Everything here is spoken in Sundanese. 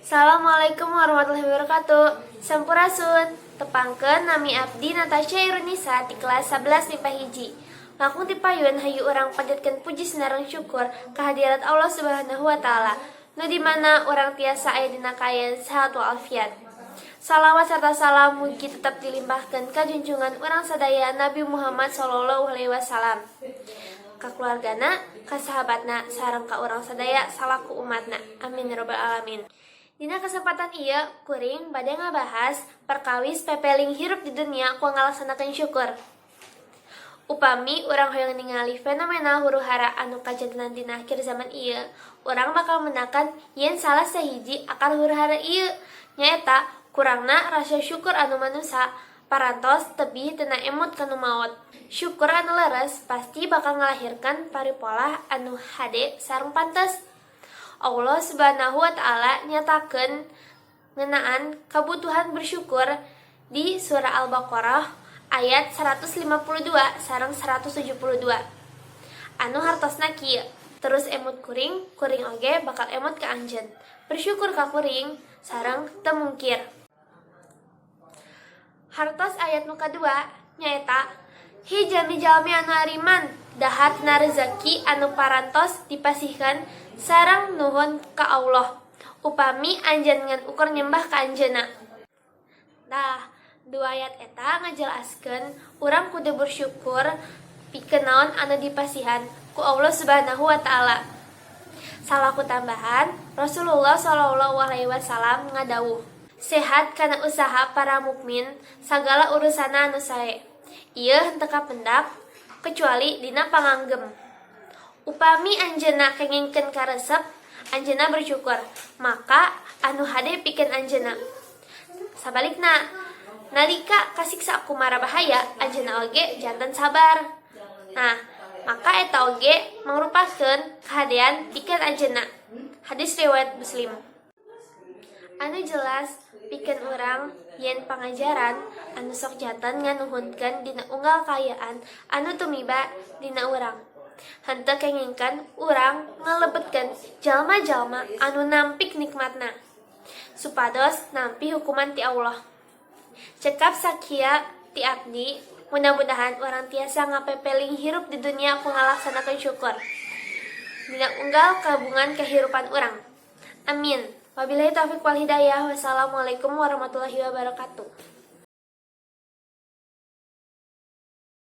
Assalamualaikum warahmatullahi wabarakatuh. Sampurasun. Tepangkeun nami abdi Natasha Irunisa di kelas 11 MIPA hiji. Langkung tipayun hayu urang panjatkeun puji sinareng syukur kehadirat Allah Subhanahu wa taala. Nu di mana urang tiasa aya dina kaayaan sehat walafiat. Salawat serta salam mugi tetap dilimpahkeun ka junjungan urang sadaya Nabi Muhammad sallallahu alaihi wasallam. Ka keluargana, ka sahabatna, sareng ka urang sadaya salaku umatna. Amin ya rabbal alamin. Dina kesempatan ieu kuring bade ngabahas perkawis pepeling hirup di dunia ku ngalaksanakeun syukur. Upami urang hoyong ningali fenomena huru-hara anu kajantenan dina akhir zaman ieu, urang bakal menakan yen salah sahiji akar huru-hara ieu nyaeta kurangna rasa syukur anu manusa parantos tebih tina emut kanu maot. Syukur anu leres pasti bakal ngalahirkan paripolah anu hade sareng pantes. Allah Subhanahu wa taala nyatakeun ngeunaan kebutuhan bersyukur di surah Al-Baqarah ayat 152 sareng 172. Anu hartosna kieu, terus emut kuring oge bakal emut ka anjeun. Bersyukur ka kuring sareng teu mungkir. Hartos ayat nu kadua nyaeta jalmi anu ariman dahar tina rezeki anu parantos dipasihkan sareng nuhun ka Allah upami anjeun ngan ukur nyembah ka anjeunna. Nah, dua ayat eta ngajelaskeun urang kudu bersyukur pikeun naon anu dipasihan ku Allah Subhanahu wa taala. Salaku tambahan, Rasulullah sallallahu alaihi wasallam ngadawuh, sehat kana usaha para mukmin sagala urusana anu sae. Ieu henteu kapendak kecuali dina panganggem. Upami anjeunna kengingkeun karesep, anjeunna bersyukur, maka anu hade pikeun anjeunna. Sabalikna, nalika kasiksa ku mara bahaya, anjeunna oge janten sabar. Nah, maka eta oge mangrupakeun kahadean pikeun anjeunna. Hadis riwayat Muslim. Anu jelas pikeun urang yen pangajaran anu sok janten nganuhunkeun dina unggal kaayaan anu tumiba dina urang. Henteu kengingkeun urang ngalebetkeun jalma-jalma anu nampik nikmatna supados nampi hukuman ti Allah. Cekap sakia ti abdi, mudah-mudahan urang tiasa ngapepeling hirup di dunia ku ngalaksanakeun syukur dina unggal kabungan kehirupan urang. Amin. Wabillahi taufiq wal hidayah. Wassalamualaikum warahmatullahi wabarakatuh.